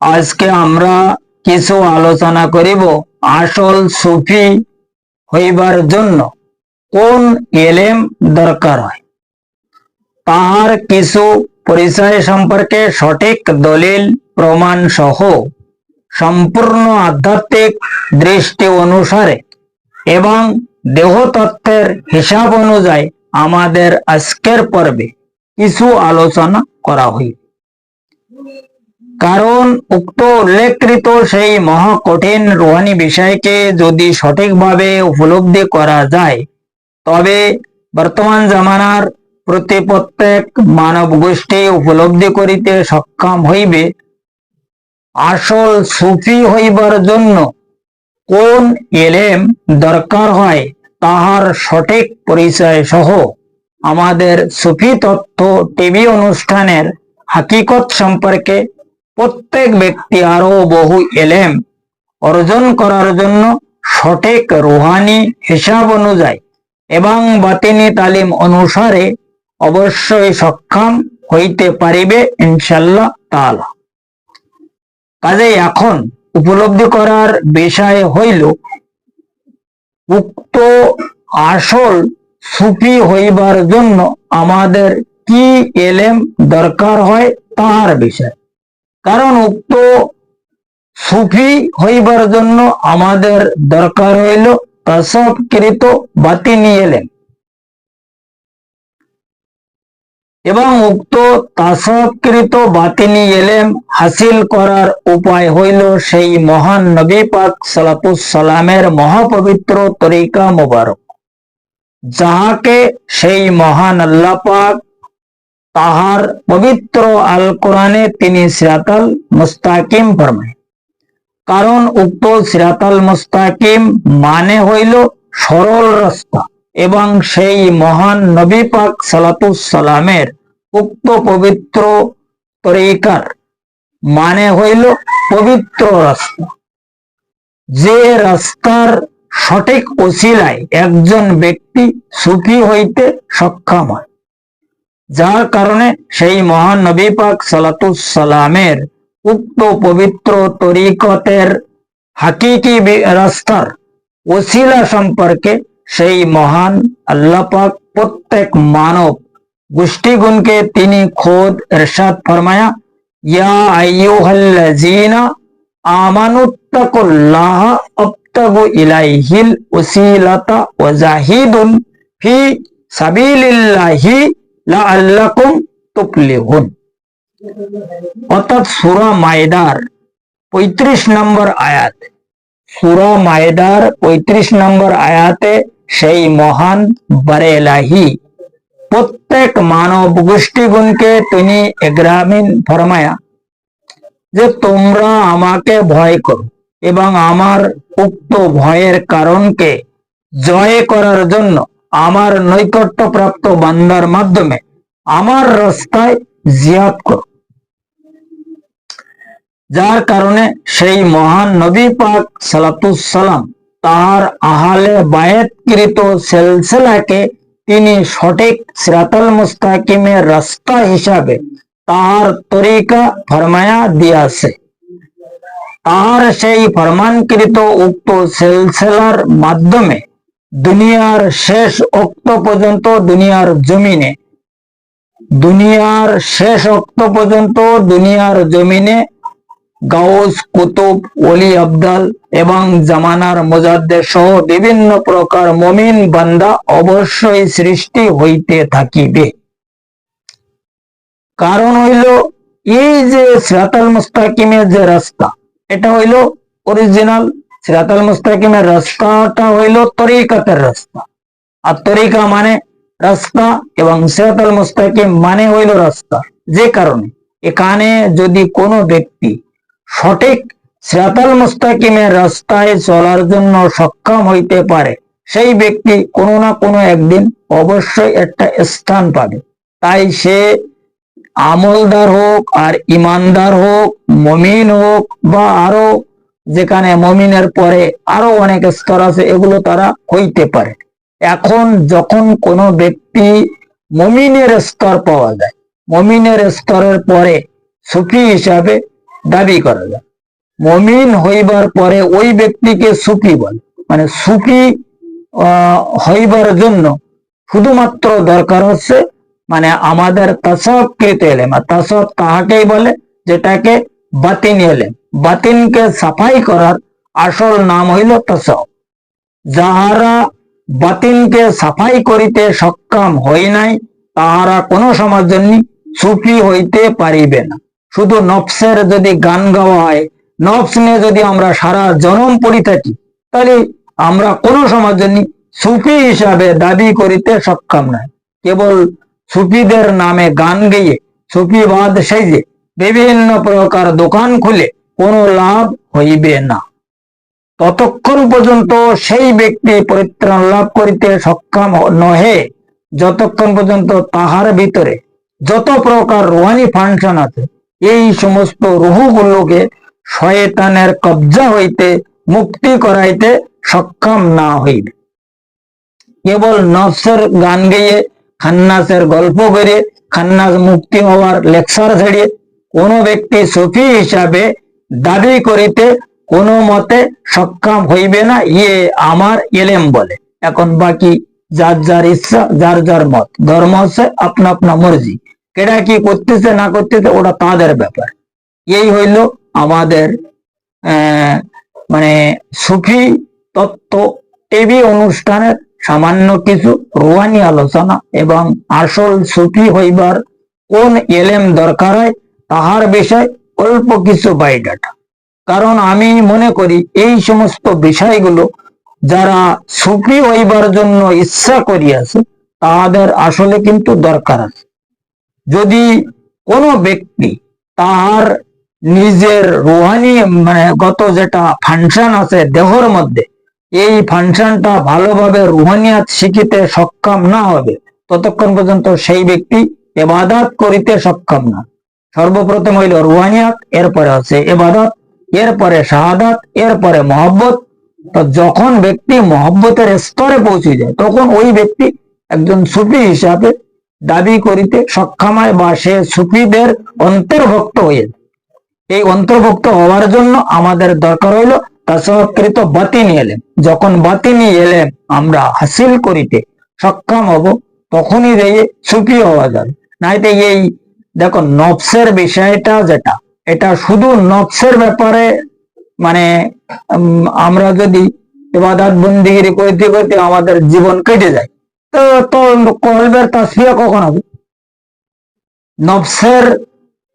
আজকে আমরা কিছু আলোচনা করিব আসল সুফি হইবার জন্য কোন এলেম দরকার হয়, তাহার কিছু পরিচয় সম্পর্কে সঠিক দলিল প্রমাণ সহ সম্পূর্ণ আধ্যাত্মিক দৃষ্টি অনুসারে এবং দেহতত্ত্বের হিসাব অনুযায়ী আমাদের আজকের পর্বে কিছু আলোচনা করা হইবে। কারণ উক্ত উল্লেখকৃত সেই মহা কঠিন রুহানি বিষয়কে যদি সঠিকভাবে উপলব্ধি করা যায়, তবে বর্তমান জামানার প্রতি প্রত্যেক মানব গোষ্ঠী উপলব্ধি করিতে সক্ষম হইবে আসল সুফি হইবার জন্য কোন এলেম দরকার হয় তাহার সঠিক পরিচয় সহ আমাদের সুফি তত্ত্ব টিভি অনুষ্ঠানের হাকিকত সম্পর্কে প্রত্যেক ব্যক্তি আরো বহু এলেম অর্জন করার জন্য সঠিক রুহানি হিসাব অনুযায়ী এবং বাতিনি তালিম অনুসারে অবশ্যই সক্ষম হইতে পারিবে ইনশাআল্লাহ তাআলা। কাজেই এখন উপলব্ধি করার বিষয় হইল উক্ত আসল সুফি হইবার জন্য আমাদের কি এলেম দরকার হয় তাহার বিষয়। কারণ উক্ত সুফি হইবার জন্য আমাদের দরকার হইল তাসাউফকৃত বাতিনি এলেম, এবং উক্ত তাসাউফকৃত বাতিনি এলেম হাসিল করার উপায় হইল সেই মহান নবী পাক সাল্লাল্লাহু আলাইহি সাল্লামের মহাপবিত্র তরিকা মুবারক, যাহাকে সেই মহান আল্লাহ পাক তাহার পবিত্র আল কোরআনে তিনি সিরাতাল মুস্তাকিম ফরমায়। কারণ উক্ত সিরাতাল মুস্তাকিম মানে হইল সরল রাস্তা, এবং সেই মহান নবী পাক সাল্লাল্লাহু আলাইহি সাল্লামের উক্ত পবিত্র তরিকার মানে হইল পবিত্র রাস্তা, যে রাস্তার সঠিক ওসিলায় একজন ব্যক্তি সুফি হইতে সক্ষম হয়। যার কারণে সেই মহান নবী পাক সাল্লাল্লাহু আলাইহি সাল্লামের উক্ত পবিত্র তরিকতের হাকিকি রাস্তার ওসিলা সম্পর্কে সেই মহান আল্লাহ পাক প্রত্যেক মানব গোষ্ঠীগুণকে তিনি খোদ ইরশাদ ফরমায়া, ইয়া আইয়ুহাল্লাযীনা আমানুত্তাকুল্লাহ আবতাগু ইলাইহিল ওসিলাতা ওয়া জাহিদুন ফি সাবিলিল্লাহি লাআল্লাকুম তুফলিহুন। অর্থাৎ সূরা মায়েদার 35 নম্বর আয়াত, সূরা মায়েদার 35 নম্বর আয়াতে সেই মহান বারেলাহি প্রত্যেক মানব গোষ্ঠীগুণকে তিনি এগ্রামিন ফরমায়া যে তোমরা আমাকে ভয় করো এবং আমার উক্ত ভয়ের কারণকে জয় করার জন্য আমার নৈকট্যপ্রাপ্ত বান্দার মাধ্যমে আমার রাস্তায় জিহাদ করো। যার কারণে সেই মহান নবী পাক সাল্লাল্লাহু আলাইহি সাল্লাম তাহার আহলে বায়াতকৃত সিলসিলাকে তিনি সঠিক সিরাতাল মুস্তাকিমের রাস্তা হিসাবে তাহার তরিকা ফরমায়া দিয়াছে। তাহার সেই ফরমানকৃত উক্ত সিলসিলার মাধ্যমে দুনিয়ার শেষ ওক্ত পর্যন্ত দুনিয়ার জমিনে গাউস, কুতুব, ওলি আবদাল এবং জামানার মুজাদ্দেদ সহ বিভিন্ন প্রকার মুমিন বান্দা অবশ্যই সৃষ্টি হইতে থাকিবে। কারণ হইল এই যে সিরাতাল মুস্তাকিমের যে রাস্তা, এটা হইল অরিজিনাল সিরাতাল মুস্তাকিমের রাস্তাটা হইল তরিকাতের রাস্তা, আর তরিকা মানে রাস্তা এবং সিরাতাল মুস্তাকিম মানে হইল রাস্তা। যে কারণে এখানে যদি কোনো ব্যক্তি সঠিক সিরাতাল মুস্তাকিমের রাস্তায় চলার জন্য সক্ষম হইতে পারে, সেই ব্যক্তি কোনো না কোনো একদিন অবশ্যই একটা স্থান পাবে। তাই সে আমলদার হোক আর ইমানদার হোক, মুমিন হোক, বা আরো যেখানে মুমিনের পরে আরো অনেক স্তর আছে, এগুলো তারা হইতে পারে। এখন যখন কোনো ব্যক্তি মুমিনের স্তর পাওয়া যায়, মুমিনের স্তরের পরে সুফি হিসাবে দাবি করা যায়। মমিন হইবার পরে ওই ব্যক্তিকে সুফি বলে। মানে সুফি হইবার জন্য শুধুমাত্র দরকার হচ্ছে মানে আমাদের তাসাউফকৃত এলেম। আর তাসাউফ তাহাকেই বলে যেটাকে বাতিন এলেম। বাতিনকে সাফাই করার আসল নাম হইল তাসাউফ। যাহারা বাতিনকে সাফাই করিতে সক্ষম হয় নাই তাহারা কোনো সময়ের জন্য সুফি হইতে পারিবে না। শুধু নফসের যদি গান গাওয়া হয়, নফস নিয়ে যদি আমরা সারা জনম পড়ি থাকি, তাহলে আমরা কোনো সময়ের জন্য সুফি হিসাবে দাবি করিতে সক্ষম নয়। কেবল সুফিদের নামে গান গেয়ে সুফিবাদ সেজে বিভিন্ন প্রকার দোকান খুলে কোনো লাভ হইবে না। ততক্ষণ পর্যন্ত সেই ব্যক্তি পরিত্রাণ লাভ করিতে সক্ষম নহে যতক্ষণ পর্যন্ত তাহার ভিতরে যত প্রকার রুহানি ফাংশন আছে এই সমস্ত রুহগুলোকে শয়তানের কবজা হইতে মুক্তি করাইতে সক্ষম না হইবে। কেবল নফসের গান গেয়ে, খান্নাসের গল্প করে, খান্নাস মুক্তি হওয়ার লেকচার ছেড়ে কোনো ব্যক্তি সুফি হিসাবে দাবি করিতে কোনো মতে সক্ষম হইবে না। ইয়ে আমার এলেম বলে। এখন বাকি যার যার ইচ্ছা, যার যার মত। ধর্ম হচ্ছে আপনা আপনা মর্জি, কেটা কি করতেছে না করতেছে ওটা তাদের ব্যাপার। এই হইল আমাদের মানে সুফি তত্ত্ব টিভি অনুষ্ঠানের সামান্য কিছু রুহানি আলোচনা এবং আসল সুফি হইবার কোন এলেম দরকার হয় তাহার বিষয় অল্প কিছু বায়োডাটা। কারণ আমি মনে করি এই সমস্ত বিষয়গুলো যারা সুফি হইবার জন্য ইচ্ছা করিয়াছে তাহাদের আসলে কিন্তু দরকার আছে। যদি কোনো ব্যক্তি তাহার নিজের রুহানি মানে গত যেটা ফাংশন আছে দেহর মধ্যে, এই ফাংশনটা ভালোভাবে রুহানিয়াত শিখিতে সক্ষম না হবে ততক্ষণ পর্যন্ত সেই ব্যক্তি ইবাদত করিতে সক্ষম না। সর্বপ্রথম হইল রুহানিয়াত, এরপরে আছে ইবাদত, এরপরে শাহাদাত, এরপরে মহব্বত। তো যখন ব্যক্তি মহব্বতের স্তরে পৌঁছে যায় তখন ওই ব্যক্তি একজন সুফি হিসাবে দাবি করিতে সক্ষম হয় বা সে সুফিদের অন্তর্ভুক্ত হয়ে যায়। এই অন্তর্ভুক্ত হওয়ার জন্য আমাদের দরকার হইল তাসাউফকৃত বাতিনি এলেম। যখন বাতিনি এলেম আমরা হাসিল করিতে সক্ষম হব তখনই দিয়ে সুফি হওয়া যাবে। নাইতে এই দেখো নফসের বিষয়টা যেটা, এটা শুধু নফসের ব্যাপারে মানে আমরা যদি ইবাদত বন্দেগী করতে করতে আমাদের জীবন কেটে যায় তো কলবের তাসফিয়া কখন হবে? নফসের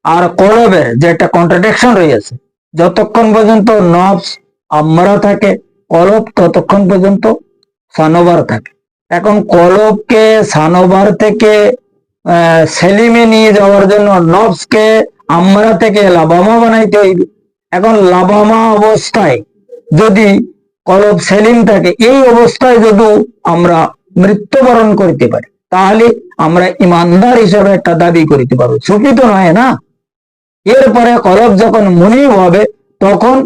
আর কলবের যেটা কন্ট্রাডিকশন রয়েছে, যতক্ষণ পর্যন্ত নফস আমরা থাকে কলব ততক্ষণ পর্যন্ত সানোবার থাকে। এখন কলবকে সানোবার থেকে সেলিমে নিয়ে যাওয়ার জন্য নফসকে আমরা থেকে লাবামা বানাইতে হইবে। এখন লাবামা অবস্থায় যদি কলব সেলিম থাকে, এই অবস্থায় যদি আমরা মৃত্যুবরণ করতে পারি তাহলে আমরা ইমানদার হিসেবে একটা দাবি করিতে পারবো, সুফি তো নয় না। এরপরে কলব যখন মুনিব হবে তখন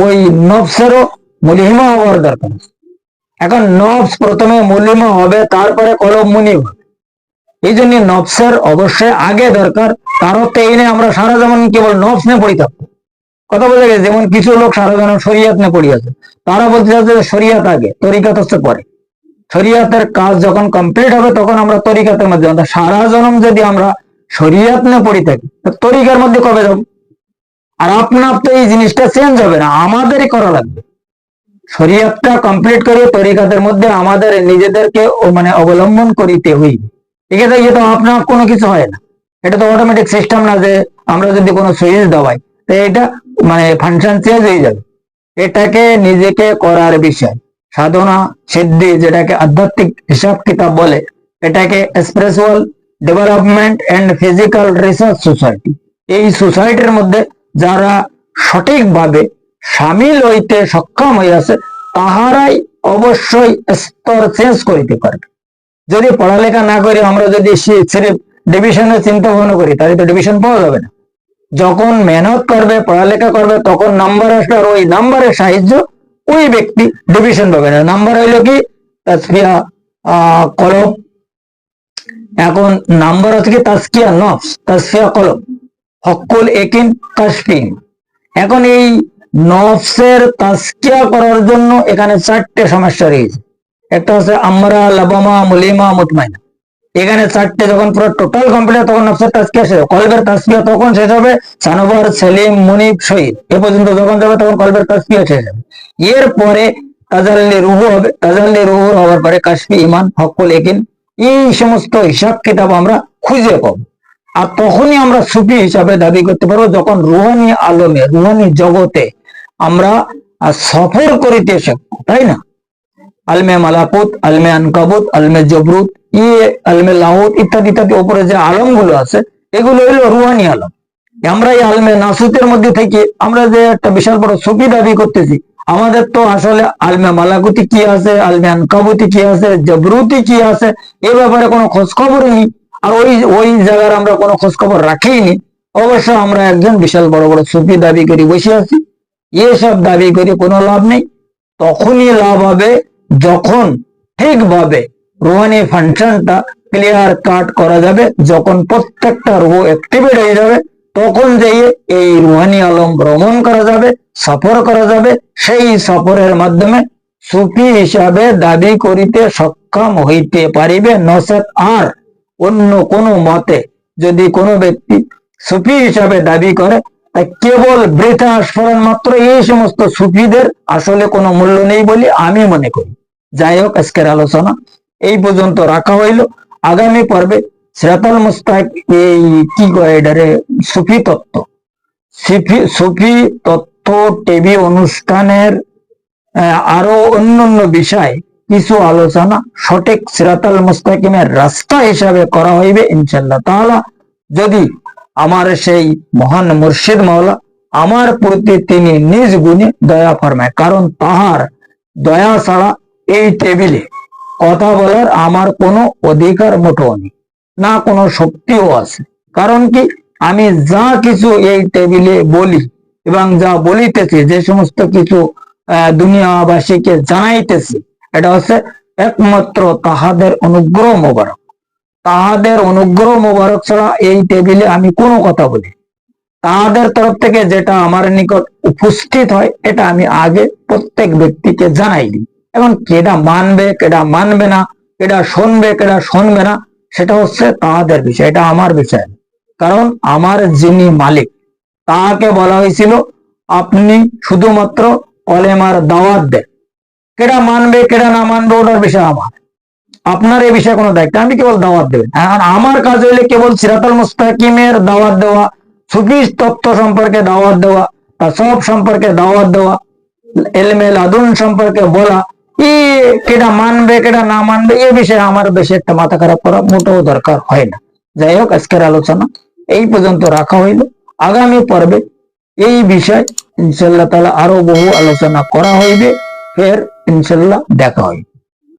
ওই নফসেরও মুলিহিমা হওয়ার দরকার। এখন নফস প্রথমে মুলিমা হবে, তারপরে কলব মুনিব হবে। এই জন্য নফসের অবশ্যই আগে দরকার। তার অর্থ এই নেই আমরা সারা যেমন কেবল নফস নিয়ে পড়ি থাকবো, কথা বোঝা গেছে। যেমন কিছু লোক সারা যেমন শরিয়াত নিয়ে পড়ি আছে, তারা বলতে চাচ্ছে যে শরিয়াত আগে, তরিকাত হচ্ছে পরে। শরিয়াতের কাজ যখন কমপ্লিট হবে তখন আমরা তরিকাতের মধ্যে। সারা জনম যদি আমরা শরিয়াত নিয়ে পড়ি থাকি তরিকার মধ্যে কবে যাব? আর আপনা তো এই জিনিসটা চেঞ্জ হবে না, আমাদেরই করা লাগবে। শরিয়াতটা কমপ্লিট করে তরিকাতের মধ্যে আমাদের নিজেদেরকে মানে অবলম্বন করিতে হইবে। এক্ষেত্রে তো আপনার কোনো কিছু হয় না, এটা তো অটোমেটিক সিস্টেম না যে আমরা যদি কোনো সুইচ দাবাই তো এটা মানে ফাংশন চেঞ্জ হয়ে যাবে। এটাকে নিজেকে করার বিষয়, সাধনা সিদ্ধি যেটাকে আধ্যাত্মিক হিসাব কিতাব বলে, এটাকে spiritual development and physical research society. এই সোসাইটির মধ্যে যারা সঠিকভাবে সামিল হইতে সক্ষম হইয়াছে তাহারাই অবশ্যই স্তর চেঞ্জ করিতে পারবে। যদি পড়ালেখা না করে আমরা যদি সিরিফ ডিভিশনের চিন্তা ভাবনা করি তাহলে তো ডিভিশন পাওয়া যাবে না। যখন মেহনত করবে, পড়ালেখা করবে, তখন নাম্বার আসবে, আর ওই নাম্বারের সাহায্য ওই ব্যক্তি ডিভিশন পাবে না। নাম্বার হইলো কি তাসফিয়া কলব। এখন নাম্বার হচ্ছে কি তাসকিয়া নফস, তাসফিয়া কলব। হকুল একিন কাশফি। এখন এই নফসের তাজকিয়া করার জন্য এখানে 4টে সমস্যা রয়েছে। একটা হচ্ছে আমরা, লাবামা, মুলিমা, মুতমাইনা। এখানে 4টে যখন পুরো টোটাল কমপ্লিট তখন নফসের তাজকিয়া শেষ। কলবের তাজকিয়া তখন শেষ হবে সানোবার, সেলিম, মুনিব, শহীদ এ পর্যন্ত যখন যাবে তখন কলবের তাজকিয়া শেষ হবে। এরপরে তাজাল্লি রুহু হবে। তাজাল্লি রুহু হওয়ার পরে কাশফি, ঈমান, হকুল একিন, এই সমস্ত হিসাব কিতাব আমরা খুঁজে পাবো। আর তখনই আমরা সুফি হিসাবে দাবি করতে পারবো যখন রুহানি আলমে, রুহানি জগতে আমরা সফর করিতে শিখবো, তাই না? আলমে মালাকুত, আলমে আনকাবুত, আলমে জবরুত, আলমে লাহুত ইত্যাদি ইত্যাদি উপরে যে আলম গুলো আছে এগুলো হলো রুহানি আলম। আমরা এই আলমে নাসুতের মধ্যে থেকে আমরা যে একটা বিশাল বড় সুফি দাবি করতেছি, আমাদের তো আসলে আলমে মালাকুতি কি আছে, আলমে আনকাবুতি কি আছে, জবরুতি কি আছে এ ব্যাপারে কোনো খোঁজ খবরই নেই। আর ওই জায়গার আমরা কোনো খোঁজ খবর রাখিনি। অবশ্য আমরা একজন বিশাল বড় বড় সুফি দাবি করি বসে আছি। এসব দাবি করে কোনো লাভ নেই। তখনই লাভ হবে যখন ঠিকভাবে রুহানি ফাংশনটা ক্লিয়ার কাট করা যাবে, যখন প্রত্যেকটা রুহ অ্যাক্টিভেট হয়ে যাবে, তখন যেয়ে এই রুহানি আলম ভ্রমণ করা যাবে, সফর করা যাবে। সেই সফরের মাধ্যমে সুফি হিসাবে দাবি করিতে সক্ষম হইতে পারিবে। নচেত আর অন্য কোনো মতে যদি কোনো ব্যক্তি সুফি হিসাবে দাবি করে, তাই কেবল বৃথা স্মরণ মাত্র। এই সমস্ত সুফিদের আসলে কোনো মূল্য নেই বলে আমি মনে করি। যাই হোক, আজকের আলোচনা এই পর্যন্ত রাখা হইল। আগামী পর্বে সিরাতাল মুস্তাক এই কি করে এটারে সুফি তত্ত্ব, সুফি তত্ত্ব টিভি অনুষ্ঠানের আরো অন্যান্য বিষয় কিছু আলোচনা সঠিক সিরাতাল মুস্তাকিমের রাস্তা হিসাবে করা হইবে ইনশাআল্লাহ তাআলা, যদি আমার সেই মহান মুর্শিদ মাওলা আমার প্রতি তিনি নিজ গুণে দয়া ফরমায়। কারণ তাহার দয়া ছাড়া এই টেবিলে কথা বলার আমার কোনো অধিকার মোটেও নেই, না কোনো শক্তিও আছে। কারণ কি, আমি যা কিছু এই টেবিলে বলি এবং যা বলিতেছি, যে সমস্ত কিছু দুনিয়াবাসীকে জানাইতেছি, এটা হচ্ছে একমাত্র তাহাদের অনুগ্রহ মোবারক। তাহাদের অনুগ্রহ মোবারক ছাড়া এই টেবিলে আমি কোনো কথা বলি, তাহাদের তরফ থেকে যেটা আমার নিকট উপস্থিত হয় এটা আমি আগে প্রত্যেক ব্যক্তিকে জানাই দিই। এবং কেডা মানবে কেডা মানবে না, কেডা শুনবে কেডা শুনবে না, সেটা হচ্ছে তাহাদের বিষয়, এটা আমার বিষয়। কারণ আমার যিনি মালিক তাহাকে বলা হয়েছিল আপনি শুধুমাত্র কলেমার দাওয়াত দেন, কেডা মানবে কেডা না মানবে ওটার বিষয় আমার, আপনার এই বিষয়ে কোনো দায়িত্ব, আমি কেবল দাওয়াত দেবেন। আর আমার কাজ হইলে কেবল সিরাতাল মুস্তাকিমের দাওয়াত দেওয়া, সুফি তত্ত্ব সম্পর্কে দাওয়াত দেওয়া, তাসাউফ সম্পর্কে দাওয়াত দেওয়া, ইলমে লাদুন সম্পর্কে বলা। কেডা মানবে কেডা না মানবে এ বিষয়ে আমার বেশি একটা মাথা খারাপ করা মোটেও দরকার হয় না। যাই হোক, আজকের আলোচনা এই পর্যন্ত রাখা হইল। আগামী পর্বে এই বিষয় ইনশাআল্লাহ তাআলা আরো বহু আলোচনা করা হইবে। ফের ইনশাআল্লাহ দেখা হইবে।